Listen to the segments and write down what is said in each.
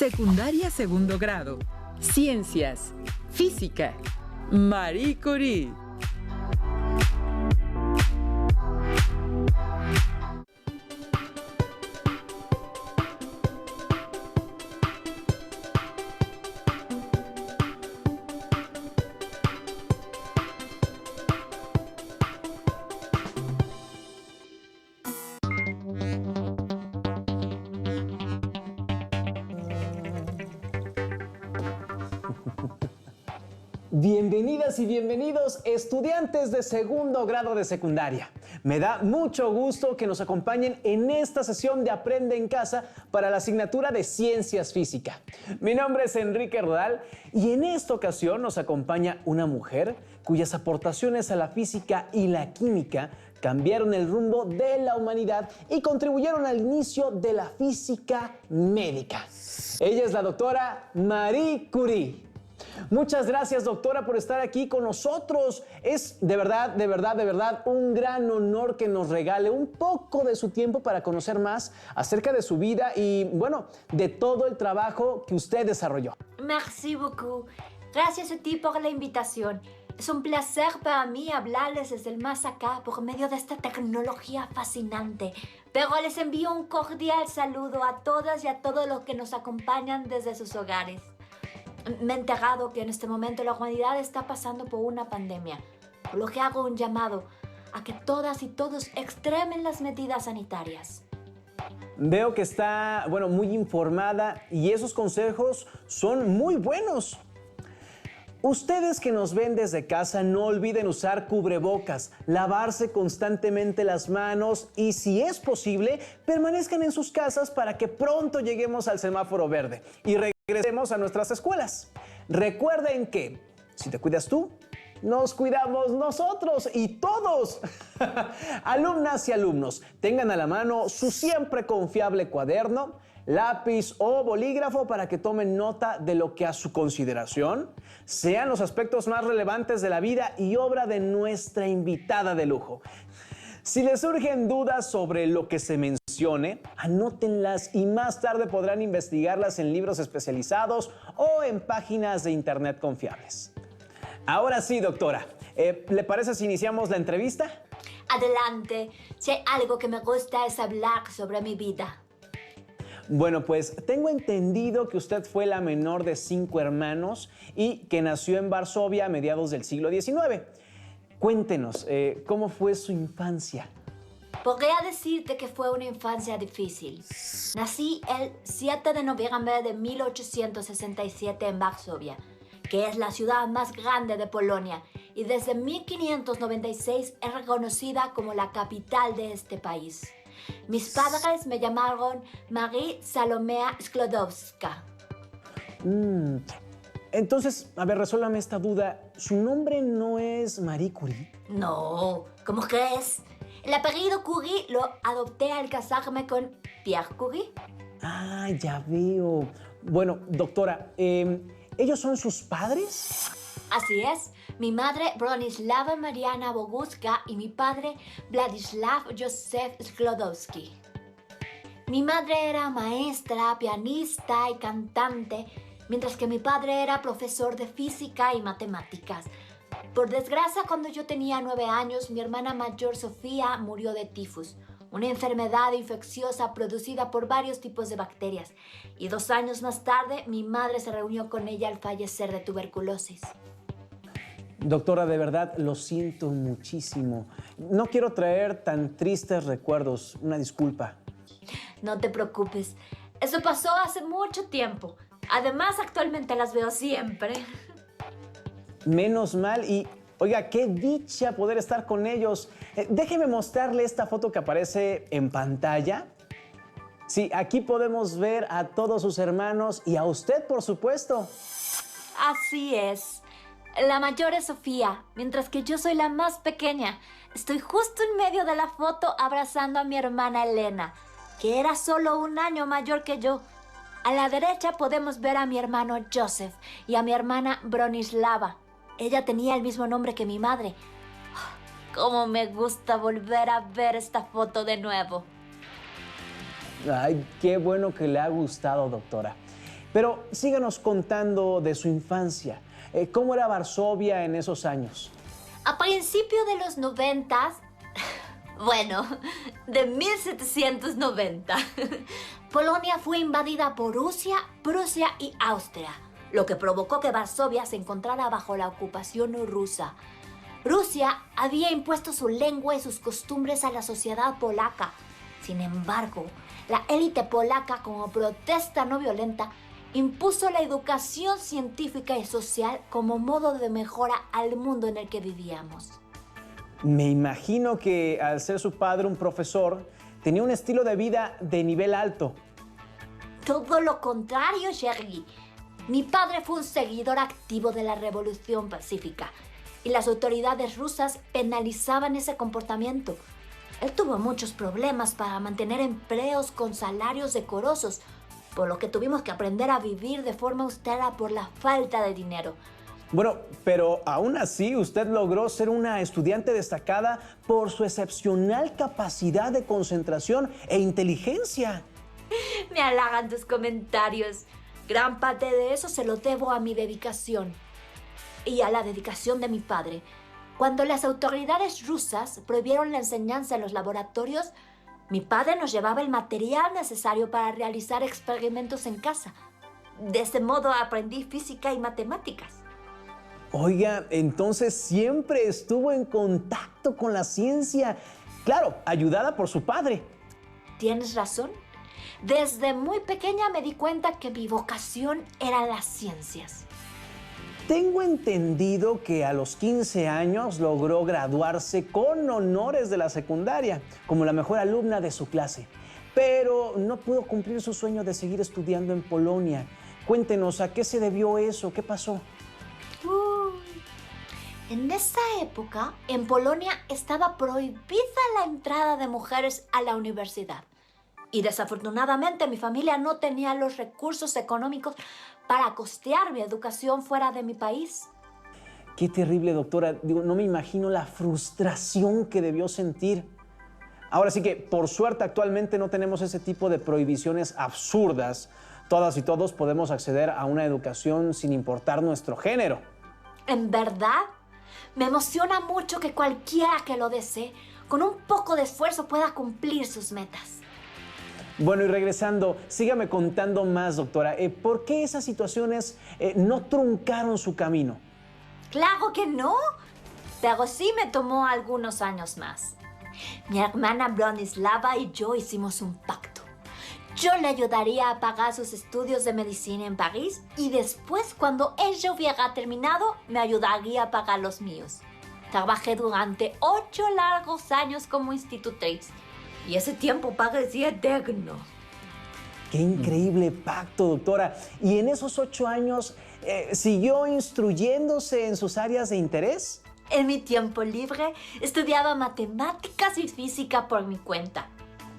Secundaria segundo grado. Ciencias. Física. Marie Curie. Bienvenidas y bienvenidos, estudiantes de segundo grado de secundaria. Me da mucho gusto que nos acompañen en esta sesión de Aprende en Casa para la asignatura de Ciencias Física. Mi nombre es Enrique Rodal y en esta ocasión nos acompaña una mujer cuyas aportaciones a la física y la química cambiaron el rumbo de la humanidad y contribuyeron al inicio de la física médica. Ella es la doctora Marie Curie. Muchas gracias, doctora, por estar aquí con nosotros. Es de verdad un gran honor que nos regale un poco de su tiempo para conocer más acerca de su vida y, bueno, de todo el trabajo que usted desarrolló. Merci beaucoup. Gracias a ti por la invitación. Es un placer para mí hablarles desde el más acá por medio de esta tecnología fascinante. Pero les envío un cordial saludo a todas y a todos los que nos acompañan desde sus hogares. Me he enterado que en este momento la humanidad está pasando por una pandemia, por lo que hago un llamado a que todas y todos extremen las medidas sanitarias. Veo que está, muy informada y esos consejos son muy buenos. Ustedes que nos ven desde casa, no olviden usar cubrebocas, lavarse constantemente las manos y, si es posible, permanezcan en sus casas para que pronto lleguemos al semáforo verde y regresemos a nuestras escuelas. Recuerden que, si te cuidas tú, nos cuidamos nosotros y todos. Alumnas y alumnos, tengan a la mano su siempre confiable cuaderno, lápiz o bolígrafo para que tomen nota de lo que a su consideración sean los aspectos más relevantes de la vida y obra de nuestra invitada de lujo. Si les surgen dudas sobre lo que se mencione, anótenlas y más tarde podrán investigarlas en libros especializados o en páginas de internet confiables. Ahora sí, doctora, ¿le parece si iniciamos la entrevista? Adelante. Si hay algo que me gusta es hablar sobre mi vida. Bueno, pues tengo entendido que usted fue la menor de 5 hermanos y que nació en Varsovia a mediados del siglo XIX. Cuéntenos, ¿cómo fue su infancia? Podría decirte que fue una infancia difícil. Nací el 7 de noviembre de 1867 en Varsovia, que es la ciudad más grande de Polonia, y desde 1596 es reconocida como la capital de este país. Mis padres me llamaron Marie Salomea Sklodowska. Entonces, a ver, resuélvame esta duda. ¿Su nombre no es Marie Curie? No, ¿cómo crees? El apellido Curie lo adopté al casarme con Pierre Curie. Ah, ya veo. Bueno, doctora, ¿ellos son sus padres? Así es. Mi madre Bronislava Mariana Boguska y mi padre Vladislav Josef Sklodowski. Mi madre era maestra, pianista y cantante, mientras que mi padre era profesor de física y matemáticas. Por desgracia, cuando yo tenía 9 años, mi hermana mayor Sofía murió de tifus, una enfermedad infecciosa producida por varios tipos de bacterias. Y 2 años más tarde, mi madre se reunió con ella al fallecer de tuberculosis. Doctora, de verdad, lo siento muchísimo. No quiero traer tan tristes recuerdos. Una disculpa. No te preocupes. Eso pasó hace mucho tiempo. Además, actualmente las veo siempre. Menos mal y, oiga, qué dicha poder estar con ellos. Déjeme mostrarle esta foto que aparece en pantalla. Sí, aquí podemos ver a todos sus hermanos y a usted, por supuesto. Así es. La mayor es Sofía, mientras que yo soy la más pequeña. Estoy justo en medio de la foto abrazando a mi hermana Elena, que era solo 1 año mayor que yo. A la derecha podemos ver a mi hermano Joseph y a mi hermana Bronislava. Ella tenía el mismo nombre que mi madre. ¡Cómo me gusta volver a ver esta foto de nuevo! Ay, qué bueno que le ha gustado, doctora. Pero síganos contando de su infancia. ¿Cómo era Varsovia en esos años? A principios de los 90, bueno, de 1790, Polonia fue invadida por Rusia, Prusia y Austria, lo que provocó que Varsovia se encontrara bajo la ocupación rusa. Rusia había impuesto su lengua y sus costumbres a la sociedad polaca. Sin embargo, la élite polaca, como protesta no violenta, impuso la educación científica y social como modo de mejora al mundo en el que vivíamos. Me imagino que al ser su padre un profesor, tenía un estilo de vida de nivel alto. Todo lo contrario, Sergei. Mi padre fue un seguidor activo de la Revolución Pacífica y las autoridades rusas penalizaban ese comportamiento. Él tuvo muchos problemas para mantener empleos con salarios decorosos, por lo que tuvimos que aprender a vivir de forma austera por la falta de dinero. Bueno, pero aún así usted logró ser una estudiante destacada por su excepcional capacidad de concentración e inteligencia. Me halagan tus comentarios. Gran parte de eso se lo debo a mi dedicación y a la dedicación de mi padre. Cuando las autoridades rusas prohibieron la enseñanza en los laboratorios, mi padre nos llevaba el material necesario para realizar experimentos en casa. De ese modo aprendí física y matemáticas. Oiga, entonces siempre estuvo en contacto con la ciencia. Claro, ayudada por su padre. Tienes razón. Desde muy pequeña me di cuenta que mi vocación eran las ciencias. Tengo entendido que a los 15 años logró graduarse con honores de la secundaria, como la mejor alumna de su clase. Pero no pudo cumplir su sueño de seguir estudiando en Polonia. Cuéntenos, ¿a qué se debió eso? ¿Qué pasó? En esa época, en Polonia estaba prohibida la entrada de mujeres a la universidad. Y desafortunadamente mi familia no tenía los recursos económicos para costear mi educación fuera de mi país. Qué terrible, doctora. No me imagino la frustración que debió sentir. Ahora sí que, por suerte, actualmente no tenemos ese tipo de prohibiciones absurdas. Todas y todos podemos acceder a una educación sin importar nuestro género. En verdad, me emociona mucho que cualquiera que lo desee, con un poco de esfuerzo, pueda cumplir sus metas. Bueno, y regresando, sígame contando más, doctora. ¿Por qué esas situaciones no truncaron su camino? Claro que no, pero sí me tomó algunos años más. Mi hermana Bronislava y yo hicimos un pacto. Yo le ayudaría a pagar sus estudios de medicina en París y después, cuando ella hubiera terminado, me ayudaría a pagar los míos. Trabajé durante 8 largos años como institutriz. Y ese tiempo parecía eterno. ¡Qué increíble pacto, doctora! ¿Y en esos 8 años siguió instruyéndose en sus áreas de interés? En mi tiempo libre estudiaba matemáticas y física por mi cuenta.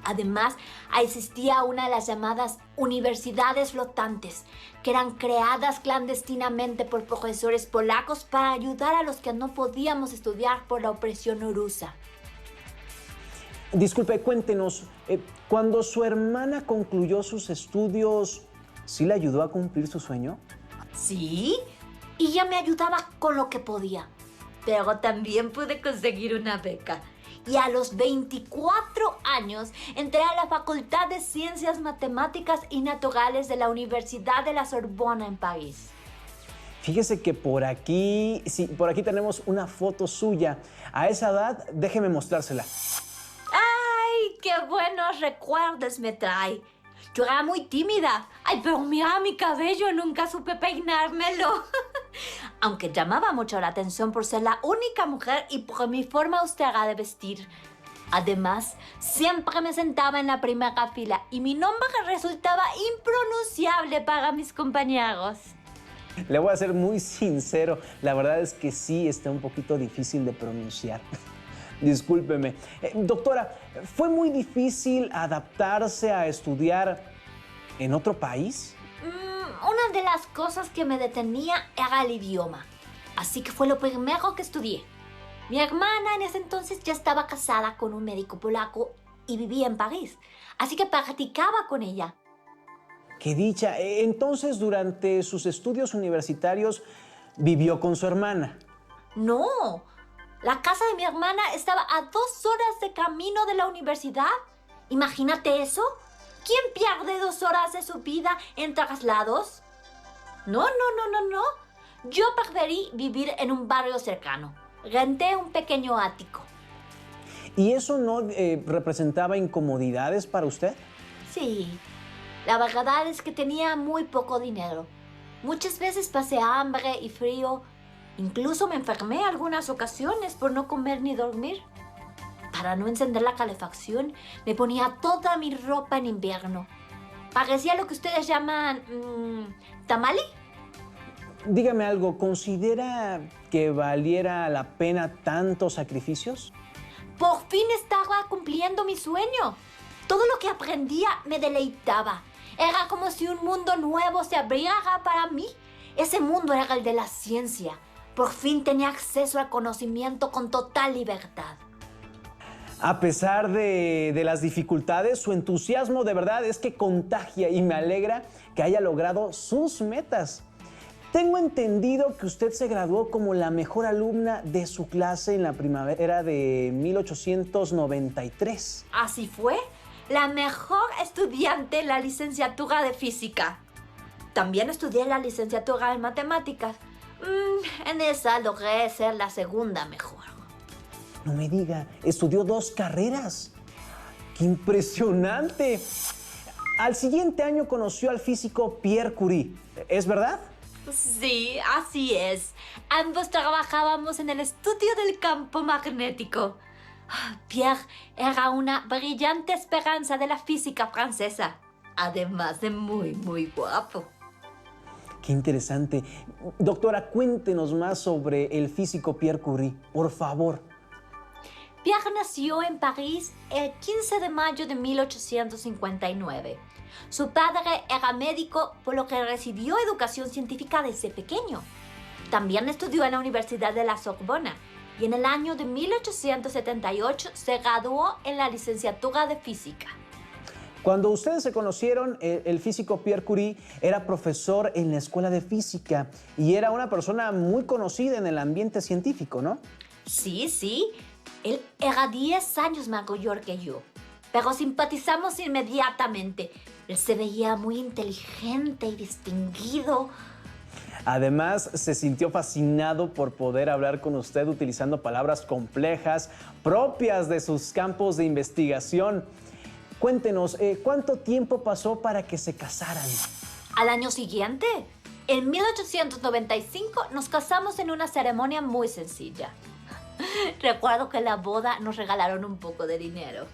Además, asistía a una de las llamadas universidades flotantes, que eran creadas clandestinamente por profesores polacos para ayudar a los que no podíamos estudiar por la opresión rusa. Disculpe, cuéntenos, cuando su hermana concluyó sus estudios, ¿sí le ayudó a cumplir su sueño? Sí, y ella me ayudaba con lo que podía. Pero también pude conseguir una beca. Y a los 24 años entré a la Facultad de Ciencias Matemáticas y Naturales de la Universidad de la Sorbona en París. Fíjese que por aquí tenemos una foto suya. A esa edad, déjeme mostrársela. ¡Ay, qué buenos recuerdos me trae! Yo era muy tímida. ¡Ay, pero mira mi cabello! Nunca supe peinármelo. Aunque llamaba mucho la atención por ser la única mujer y por mi forma austera de vestir. Además, siempre me sentaba en la primera fila y mi nombre resultaba impronunciable para mis compañeros. Le voy a ser muy sincero, la verdad es que sí está un poquito difícil de pronunciar. Discúlpeme. Doctora, ¿fue muy difícil adaptarse a estudiar en otro país? Una de las cosas que me detenía era el idioma. Así que fue lo primero que estudié. Mi hermana en ese entonces ya estaba casada con un médico polaco y vivía en París. Así que practicaba con ella. qué dicha. Entonces, durante sus estudios universitarios, vivió con su hermana. No, la casa de mi hermana estaba a 2 horas de camino de la universidad. Imagínate eso. ¿Quién pierde 2 horas de su vida en traslados? No. Yo preferí vivir en un barrio cercano. Renté un pequeño ático. ¿Y eso no representaba incomodidades para usted? Sí, la verdad es que tenía muy poco dinero. Muchas veces pasé hambre y frío. Incluso me enfermé algunas ocasiones por no comer ni dormir. Para no encender la calefacción, me ponía toda mi ropa en invierno. Parecía lo que ustedes llaman tamale. Dígame algo, ¿considera que valiera la pena tantos sacrificios? Por fin estaba cumpliendo mi sueño. Todo lo que aprendía me deleitaba. Era como si un mundo nuevo se abriera para mí. Ese mundo era el de la ciencia. Por fin tenía acceso al conocimiento con total libertad. A pesar de las dificultades, su entusiasmo de verdad es que contagia y me alegra que haya logrado sus metas. Tengo entendido que usted se graduó como la mejor alumna de su clase en la primavera de 1893. Así fue, la mejor estudiante en la licenciatura de física. También estudié la licenciatura en matemáticas. En esa logré ser la segunda mejor. No me diga, estudió 2 carreras. ¡Qué impresionante! Al siguiente año conoció al físico Pierre Curie, ¿es verdad? Sí, así es. Ambos trabajábamos en el estudio del campo magnético. Pierre era una brillante esperanza de la física francesa, además de muy guapo. Qué interesante. Doctora, cuéntenos más sobre el físico Pierre Curie, por favor. Pierre nació en París el 15 de mayo de 1859. Su padre era médico, por lo que recibió educación científica desde pequeño. También estudió en la Universidad de la Sorbona y en el año de 1878 se graduó en la licenciatura de física. Cuando ustedes se conocieron, el físico Pierre Curie era profesor en la escuela de física y era una persona muy conocida en el ambiente científico, ¿no? Sí. Él era 10 años mayor que yo, pero simpatizamos inmediatamente. Él se veía muy inteligente y distinguido. Además, se sintió fascinado por poder hablar con usted utilizando palabras complejas propias de sus campos de investigación. Cuéntenos, ¿cuánto tiempo pasó para que se casaran? Al año siguiente, en 1895, nos casamos en una ceremonia muy sencilla. Recuerdo que en la boda nos regalaron un poco de dinero.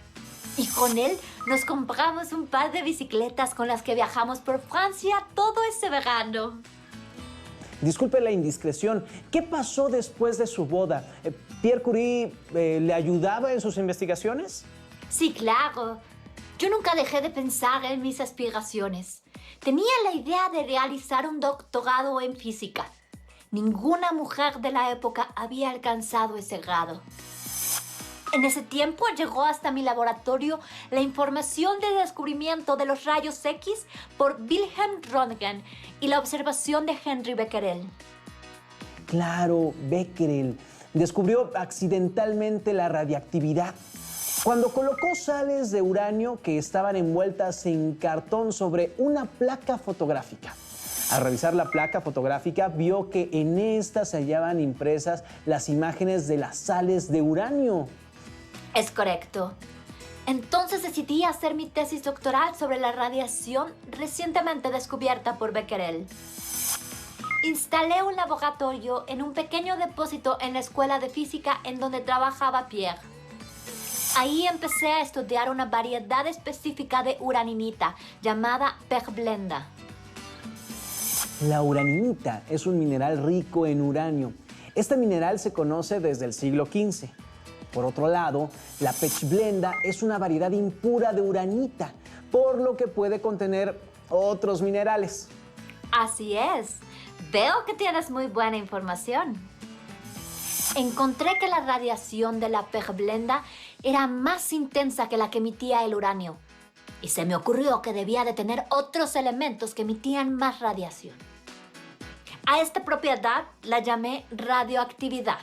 Y con él nos compramos un par de bicicletas con las que viajamos por Francia todo ese verano. Disculpe la indiscreción, ¿qué pasó después de su boda? ¿Pierre Curie le ayudaba en sus investigaciones? Sí, claro. Yo nunca dejé de pensar en mis aspiraciones. Tenía la idea de realizar un doctorado en física. Ninguna mujer de la época había alcanzado ese grado. En ese tiempo llegó hasta mi laboratorio la información del descubrimiento de los rayos X por Wilhelm Röntgen y la observación de Henri Becquerel. Claro, Becquerel descubrió accidentalmente la radiactividad cuando colocó sales de uranio que estaban envueltas en cartón sobre una placa fotográfica. Al revisar la placa fotográfica, vio que en esta se hallaban impresas las imágenes de las sales de uranio. Es correcto. Entonces decidí hacer mi tesis doctoral sobre la radiación recientemente descubierta por Becquerel. Instalé un laboratorio en un pequeño depósito en la escuela de física en donde trabajaba Pierre. Ahí empecé a estudiar una variedad específica de uraninita llamada perblenda. La uraninita es un mineral rico en uranio. Este mineral se conoce desde el siglo XV. Por otro lado, la pechblenda es una variedad impura de uranita, por lo que puede contener otros minerales. Así es. Veo que tienes muy buena información. Encontré que la radiación de la perblenda era más intensa que la que emitía el uranio. Y se me ocurrió que debía de tener otros elementos que emitían más radiación. A esta propiedad la llamé radioactividad.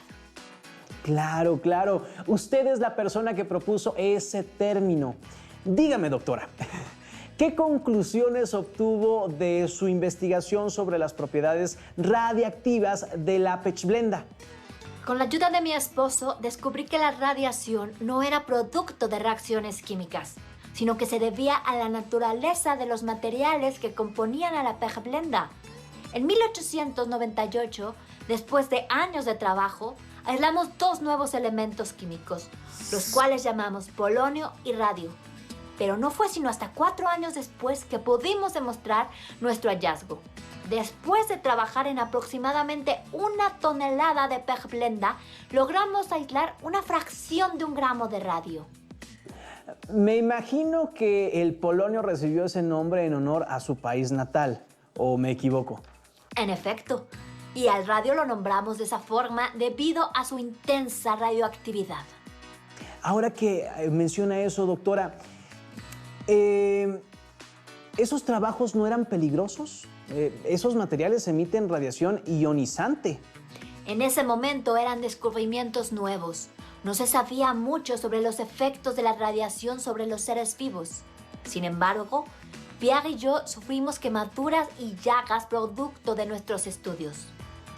Claro, claro. Usted es la persona que propuso ese término. Dígame, doctora, ¿qué conclusiones obtuvo de su investigación sobre las propiedades radiactivas de la pechblenda? Con la ayuda de mi esposo, descubrí que la radiación no era producto de reacciones químicas, sino que se debía a la naturaleza de los materiales que componían a la pechblenda. En 1898, después de años de trabajo, aislamos dos nuevos elementos químicos, los cuales llamamos polonio y radio. Pero no fue sino hasta 4 años después que pudimos demostrar nuestro hallazgo. Después de trabajar en aproximadamente 1 tonelada de pechblenda, logramos aislar una fracción de 1 gramo de radio. Me imagino que el polonio recibió ese nombre en honor a su país natal, ¿o me equivoco? En efecto, y al radio lo nombramos de esa forma debido a su intensa radioactividad. Ahora que menciona eso, doctora, ¿esos trabajos no eran peligrosos? Esos materiales emiten radiación ionizante. En ese momento eran descubrimientos nuevos. No se sabía mucho sobre los efectos de la radiación sobre los seres vivos. Sin embargo, Pierre y yo sufrimos quemaduras y llagas producto de nuestros estudios.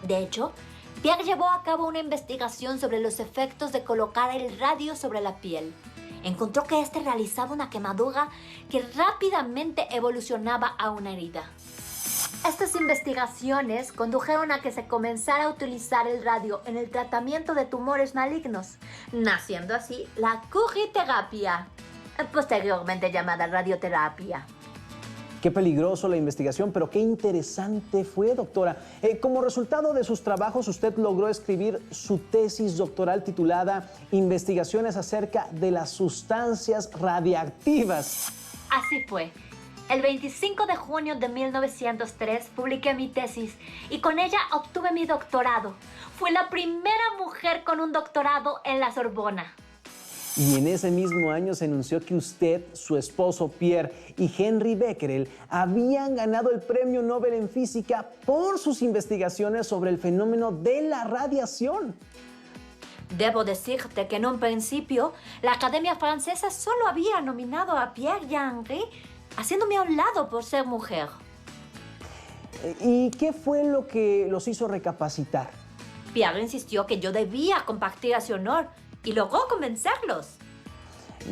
De hecho, Pierre llevó a cabo una investigación sobre los efectos de colocar el radio sobre la piel. Encontró que este realizaba una quemadura que rápidamente evolucionaba a una herida. Estas investigaciones condujeron a que se comenzara a utilizar el radio en el tratamiento de tumores malignos, naciendo así la curriterapia, posteriormente llamada radioterapia. Qué peligroso la investigación, pero qué interesante fue, doctora. Como resultado de sus trabajos, usted logró escribir su tesis doctoral titulada Investigaciones acerca de las sustancias radiactivas. Así fue. El 25 de junio de 1903 publiqué mi tesis y con ella obtuve mi doctorado. Fui la primera mujer con un doctorado en la Sorbona. Y en ese mismo año se anunció que usted, su esposo Pierre y Henry Becquerel habían ganado el Premio Nobel en Física por sus investigaciones sobre el fenómeno de la radiación. Debo decirte que en un principio la Academia Francesa solo había nominado a Pierre y a Henry, haciéndome a un lado por ser mujer. ¿Y qué fue lo que los hizo recapacitar? Pierre insistió que yo debía compartir ese honor y logró convencerlos.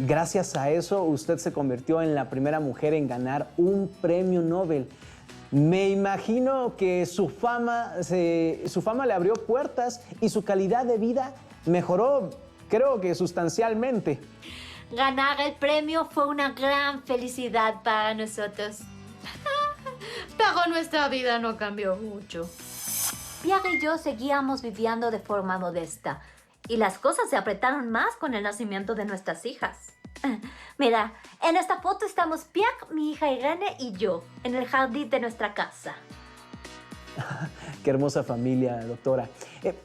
Gracias a eso, usted se convirtió en la primera mujer en ganar un premio Nobel. Me imagino que su fama le abrió puertas y su calidad de vida mejoró, creo que sustancialmente. Ganar el premio fue una gran felicidad para nosotros. Pero nuestra vida no cambió mucho. Pierre y yo seguíamos viviendo de forma modesta. Y las cosas se apretaron más con el nacimiento de nuestras hijas. Mira, en esta foto estamos Pierre, mi hija Irene y yo, en el jardín de nuestra casa. Qué hermosa familia, doctora.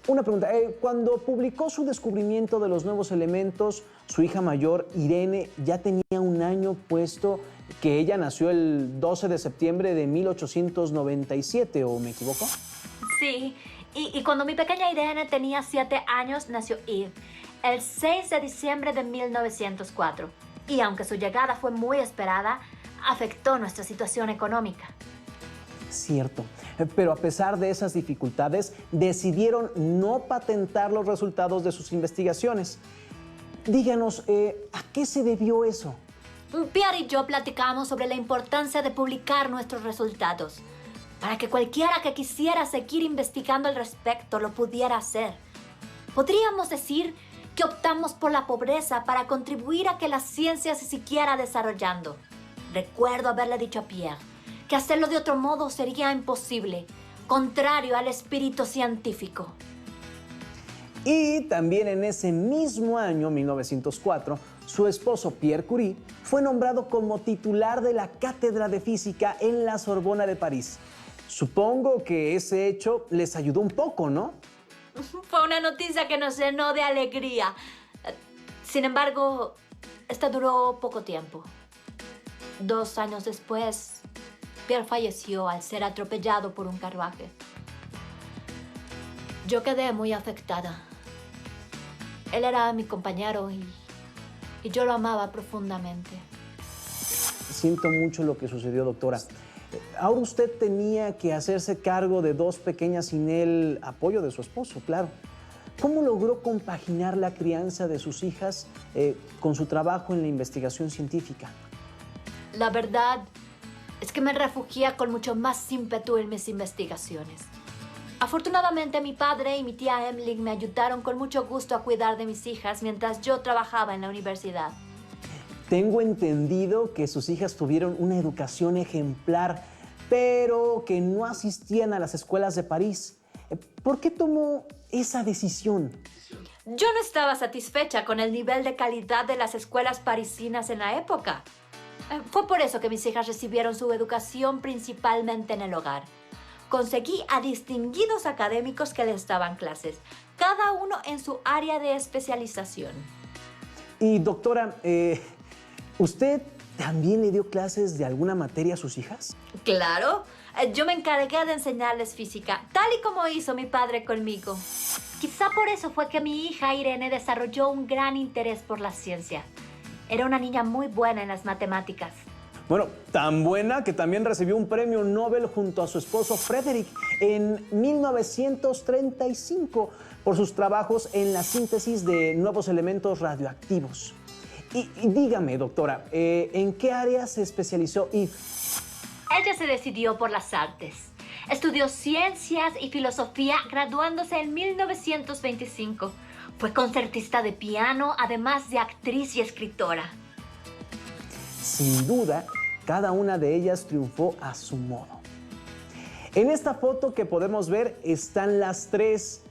Una pregunta, cuando publicó su descubrimiento de los nuevos elementos, su hija mayor, Irene, ya tenía 1 año, puesto que ella nació el 12 de septiembre de 1897, ¿o me equivoco? Sí, y cuando mi pequeña Irene tenía 7 años, nació Yves, el 6 de diciembre de 1904. Y aunque su llegada fue muy esperada, afectó nuestra situación económica. Cierto, pero a pesar de esas dificultades, decidieron no patentar los resultados de sus investigaciones. Díganos, ¿a qué se debió eso? Pierre y yo platicamos sobre la importancia de publicar nuestros resultados, para que cualquiera que quisiera seguir investigando al respecto lo pudiera hacer. Podríamos decir que optamos por la pobreza para contribuir a que la ciencia se siguiera desarrollando. Recuerdo haberle dicho a Pierre que hacerlo de otro modo sería imposible, contrario al espíritu científico. Y también en ese mismo año, 1904, su esposo Pierre Curie fue nombrado como titular de la Cátedra de Física en la Sorbona de París. Supongo que ese hecho les ayudó un poco, ¿no? Fue una noticia que nos llenó de alegría. Sin embargo, esta duró poco tiempo. 2 años después, Pierre falleció al ser atropellado por un carruaje. Yo quedé muy afectada. Él era mi compañero y yo lo amaba profundamente. Siento mucho lo que sucedió, doctora. Ahora usted tenía que hacerse cargo de 2 pequeñas sin el apoyo de su esposo, claro. ¿Cómo logró compaginar la crianza de sus hijas con su trabajo en la investigación científica? La verdad es que me refugié con mucho más ímpetu en mis investigaciones. Afortunadamente, mi padre y mi tía Emily me ayudaron con mucho gusto a cuidar de mis hijas mientras yo trabajaba en la universidad. Tengo entendido que sus hijas tuvieron una educación ejemplar, pero que no asistían a las escuelas de París. ¿Por qué tomó esa decisión? Yo no estaba satisfecha con el nivel de calidad de las escuelas parisinas en la época. Fue por eso que mis hijas recibieron su educación principalmente en el hogar. Conseguí a distinguidos académicos que les daban clases, cada uno en su área de especialización. Y doctora, ¿usted también le dio clases de alguna materia a sus hijas? Claro, yo me encargué de enseñarles física, tal y como hizo mi padre conmigo. Quizá por eso fue que mi hija Irene desarrolló un gran interés por la ciencia. Era una niña muy buena en las matemáticas. Bueno, tan buena que también recibió un premio Nobel junto a su esposo Frederick en 1935 por sus trabajos en la síntesis de nuevos elementos radioactivos. Y dígame, doctora, ¿en qué área se especializó Eve? Ella se decidió por las artes. Estudió ciencias y filosofía graduándose en 1925. Fue concertista de piano, además de actriz y escritora. Sin duda, cada una de ellas triunfó a su modo. En esta foto que podemos ver están las 3.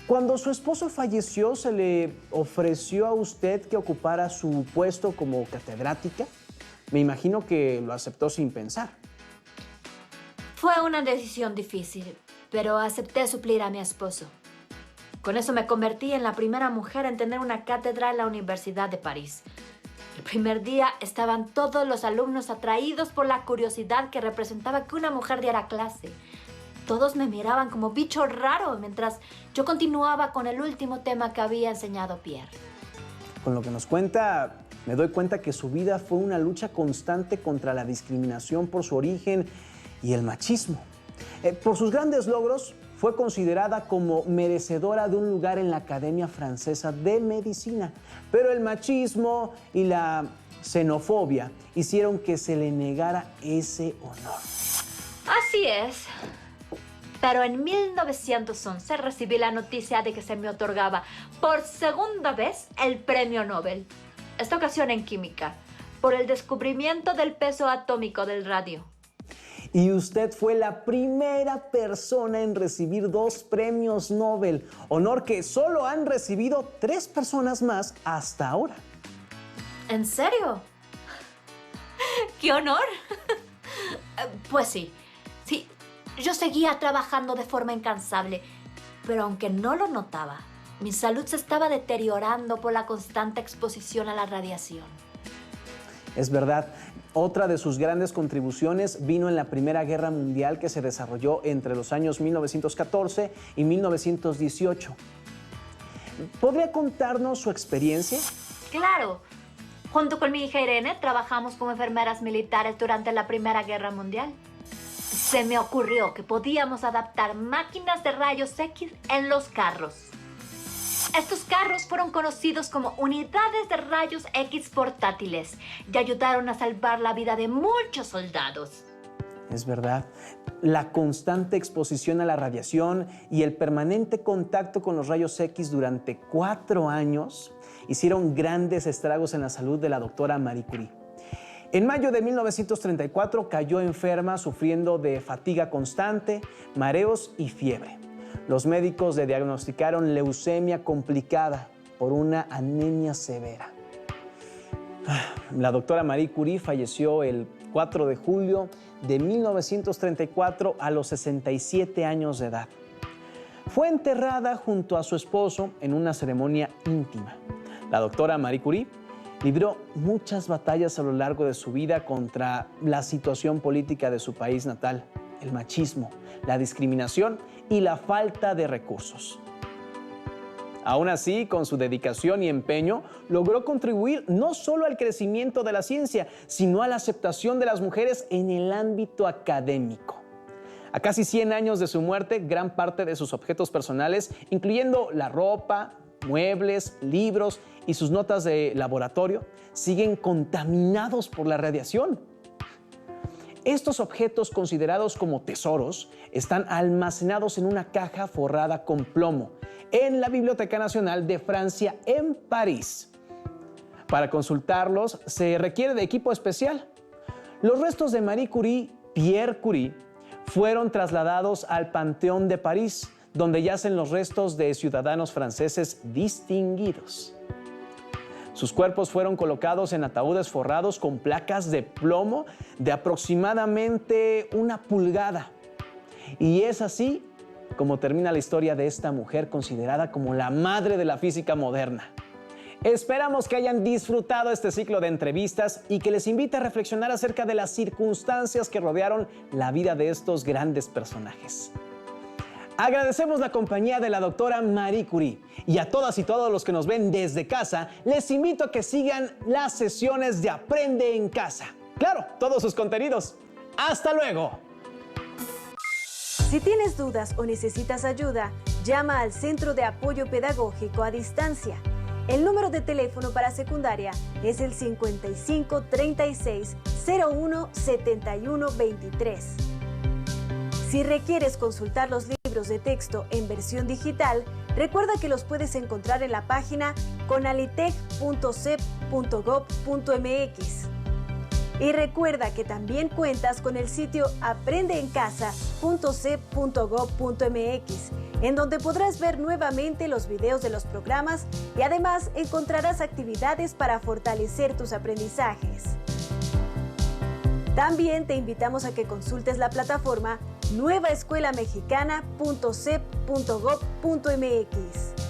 Cuando su esposo falleció, ¿se le ofreció a usted que ocupara su puesto como catedrática? Me imagino que lo aceptó sin pensar. Fue una decisión difícil, pero acepté suplir a mi esposo. Con eso me convertí en la primera mujer en tener una cátedra en la Universidad de París. El primer día estaban todos los alumnos atraídos por la curiosidad que representaba que una mujer diera clase. Todos me miraban como bicho raro mientras yo continuaba con el último tema que había enseñado Pierre. Con lo que nos cuenta, me doy cuenta que su vida fue una lucha constante contra la discriminación por su origen y el machismo. Por sus grandes logros, fue considerada como merecedora de un lugar en la Academia Francesa de Medicina, pero el machismo y la xenofobia hicieron que se le negara ese honor. Así es. Pero en 1911 recibí la noticia de que se me otorgaba por segunda vez el premio Nobel, esta ocasión en química, por el descubrimiento del peso atómico del radio. Y usted fue la primera persona en recibir 2 premios Nobel, honor que solo han recibido 3 personas más hasta ahora. ¿En serio? ¡Qué honor! Pues sí, yo seguía trabajando de forma incansable, pero aunque no lo notaba, mi salud se estaba deteriorando por la constante exposición a la radiación. Es verdad. Otra de sus grandes contribuciones vino en la Primera Guerra Mundial que se desarrolló entre los años 1914 y 1918. ¿Podría contarnos su experiencia? Claro. Junto con mi hija Irene trabajamos como enfermeras militares durante la Primera Guerra Mundial. Se me ocurrió que podíamos adaptar máquinas de rayos X en los carros. Estos carros fueron conocidos como unidades de rayos X portátiles y ayudaron a salvar la vida de muchos soldados. Es verdad. La constante exposición a la radiación y el permanente contacto con los rayos X durante 4 años hicieron grandes estragos en la salud de la doctora Marie Curie. En mayo de 1934 cayó enferma sufriendo de fatiga constante, mareos y fiebre. Los médicos le diagnosticaron leucemia complicada por una anemia severa. La doctora Marie Curie falleció el 4 de julio de 1934 a los 67 años de edad. Fue enterrada junto a su esposo en una ceremonia íntima. La doctora Marie Curie libró muchas batallas a lo largo de su vida contra la situación política de su país natal, el machismo, la discriminación y la falta de recursos. Aún así, con su dedicación y empeño, logró contribuir no solo al crecimiento de la ciencia, sino a la aceptación de las mujeres en el ámbito académico. A casi 100 años de su muerte, gran parte de sus objetos personales, incluyendo la ropa, muebles, libros y sus notas de laboratorio, siguen contaminados por la radiación. Estos objetos, considerados como tesoros, están almacenados en una caja forrada con plomo en la Biblioteca Nacional de Francia en París. Para consultarlos se requiere de equipo especial. Los restos de Marie Curie, Pierre Curie, fueron trasladados al Panteón de París, donde yacen los restos de ciudadanos franceses distinguidos. Sus cuerpos fueron colocados en ataúdes forrados con placas de plomo de aproximadamente 1 pulgada. Y es así como termina la historia de esta mujer considerada como la madre de la física moderna. Esperamos que hayan disfrutado este ciclo de entrevistas y que les invite a reflexionar acerca de las circunstancias que rodearon la vida de estos grandes personajes. Agradecemos la compañía de la doctora Marie Curie y a todas y todos los que nos ven desde casa, les invito a que sigan las sesiones de Aprende en Casa. Claro, todos sus contenidos. ¡Hasta luego! Si tienes dudas o necesitas ayuda, llama al Centro de Apoyo Pedagógico a Distancia. El número de teléfono para secundaria es el 55 36 01 71 23. Si requieres consultar los libros de texto en versión digital, recuerda que los puedes encontrar en la página conalitec.cep.gov.mx. Y recuerda que también cuentas con el sitio aprendeencasa.cep.gov.mx, en donde podrás ver nuevamente los videos de los programas y además encontrarás actividades para fortalecer tus aprendizajes. También te invitamos a que consultes la plataforma nuevaescuelamexicana.cep.gov.mx.